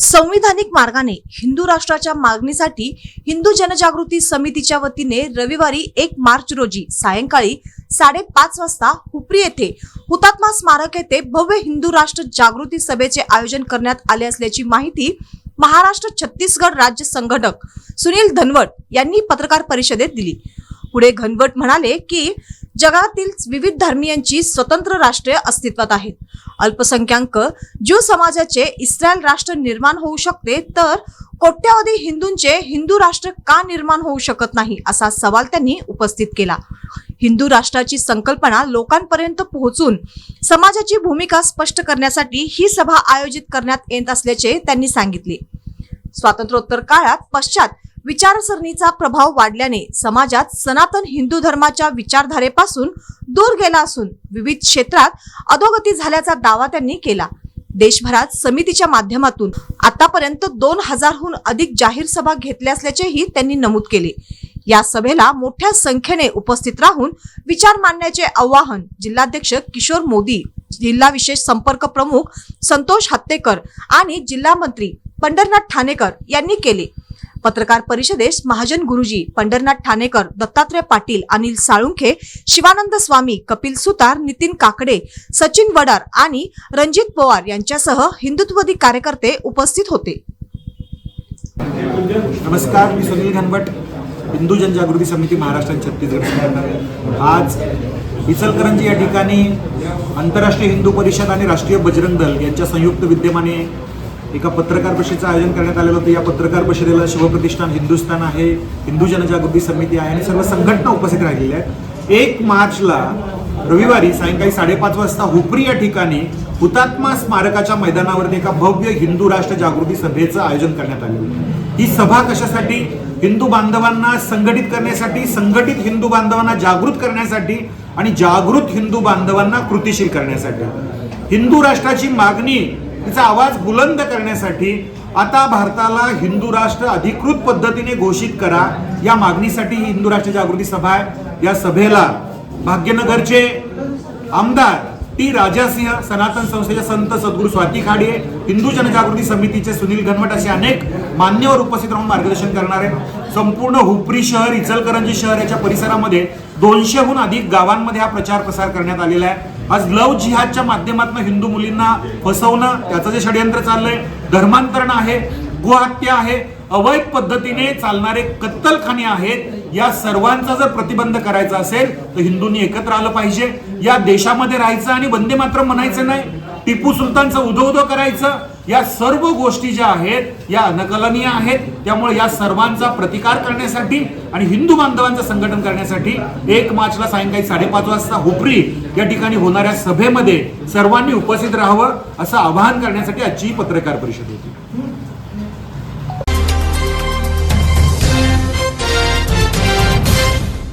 संविधानिक मार्गाने हिंदू राष्ट्राच्या मागणीसाठी हिंदू जनजागृती समितीच्या वतीने रविवारी 1 मार्च रोजी सायंकाळी 5:30 वाजता हुपरी येथे हुतात्मा स्मारक येथे भव्य हिंदू राष्ट्र जागृती सभेचे आयोजन करण्यात आले असल्याची माहिती महाराष्ट्र छत्तीसगड राज्य संघटक सुनील घनवट यांनी पत्रकार परिषदेत दिली। पुढे घनवट म्हणाले की जगातील विविध धर्मीयांची स्वतंत्र राष्ट्रे अस्तित्वात आहेत। अल्पसंख्याक ज्यू समाजाचे इस्रायल राष्ट्र निर्माण होऊ शकते, तर कोट्यावधी हिंदूंचे हिंदू राष्ट्र का निर्माण होऊ शकत नाही, असा सवाल त्यांनी उपस्थित केला। हिंदू राष्ट्राची संकल्पना लोकांपर्यंत पोहोचून समाजाची भूमिका स्पष्ट करण्यासाठी ही सभा आयोजित करण्यात येत असल्याचे त्यांनी सांगितले। स्वातंत्र्योत्तर काळात पश्चात विचारसरणीचा प्रभाव वाढल्याने समाजात सनातन हिंदू धर्माच्या विचारधारेपासून दूर गेला असून विविध क्षेत्रात अधोगती झाल्याचा दावा त्यांनी केला। देशभरात समितीच्या माध्यमातून आतापर्यंत 2000हून अधिक जाहीर सभा घेतल्या असल्याचेही त्यांनी नमूद केले। या सभेला मोठ्या संख्येने उपस्थित राहून विचार मांडण्याचे आवाहन जिल्हाध्यक्ष किशोर मोदी, जिल्हा विशेष संपर्क प्रमुख संतोष हत्तेकर आणि जिल्हा मंत्री पंढरनाथ ठाणेकर यांनी केले। पत्रकार परिषदेस महाजन गुरुजी, पंढरनाथ ठाणेकर, दत्तात्रय पाटील, अनिल साळुंखे, शिवानंद स्वामी, कपिल सुतार, नितीन काकडे, सचिन वडार आणि रणजित पवार यांच्यासह हिंदुत्ववादी कार्यकर्ते उपस्थित होते। नमस्कार, मी सुनील घनवट, हिंदू जनजागृती समिती महाराष्ट्र छत्तीसगड। आज इचलकरंजी या ठिकाणी आंतरराष्ट्रीय हिंदू परिषद आणि राष्ट्रीय बजरंग दल यांच्या संयुक्त विद्यमाने एका पत्रकार परिषदेचं आयोजन करण्यात आलेलं होतं। या पत्रकार परिषदेला शिवप्रतिष्ठान हिंदुस्थान आहे, हिंदू जनजागृती समिती आहे आणि सर्व संघटना उपस्थित राहिलेल्या आहेत। 1 मार्चला रविवारी सायंकाळी 5:30 वाजता हुपरी या ठिकाणी हुतात्मा स्मारकाच्या मैदानावरती एका भव्य हिंदू राष्ट्र जागृती सभेचं आयोजन करण्यात आलेलं आहे। ही सभा कशासाठी? हिंदू बांधवांना संघटित करण्यासाठी, संघटित हिंदू बांधवांना जागृत करण्यासाठी आणि जागृत हिंदू बांधवांना कृतिशील करण्यासाठी, हिंदू राष्ट्राची मागणी, तिचा आवाज बुलंद करण्यासाठी आता भारताला हिंदू राष्ट्र अधिकृत पद्धतीने घोषित करा, या मागणीसाठी ही हिंदू राष्ट्र जागृती सभा आहे। या सभेला भाग्यनगरचे आमदार टी राजासिंह, सनातन संस्थेचे संत सद्गुरू स्वाती खाडे, हिंदू जनजागृती समितीचे सुनील घनवट असे अनेक मान्यवर उपस्थित राहून मार्गदर्शन करणार आहेत। संपूर्ण हुपरी शहर, इचलकरंजी शहर याच्या परिसरामध्ये 200हून अधिक गावांमध्ये हा प्रचार प्रसार करण्यात आलेला आहे। आज लव जिहादच्या माध्यमातून हिंदू मुलींना फसवणं, त्याचं जे षडयंत्र चाललंय, धर्मांतरण आहे, गोहत्या आहे, अवैध पद्धतीने चालणारे कत्तलखाने आहेत, या सर्वांचा जर प्रतिबंध करायचा असेल तर हिंदूंनी एकत्र आलं पाहिजे। या देशामध्ये राहायचं आणि वंदे मातरम म्हणायचं नाही, टिपू सुलतानचं उदो उदो करायचं, या सर्व गोष्टी ज्या आहेत या अनकलनीय आहेत। त्यामुळे या सर्वांचा प्रतिकार करण्यासाठी आणि हिंदू बांधवांचं संघटन करण्यासाठी 1 मार्चला सायंकाळी 5:30 वाजता हुपरी या ठिकाणी होणाऱ्या सभेमध्ये सर्वांनी उपस्थित राहावं असं आवाहन करण्यासाठी आजची पत्रकार परिषद होती।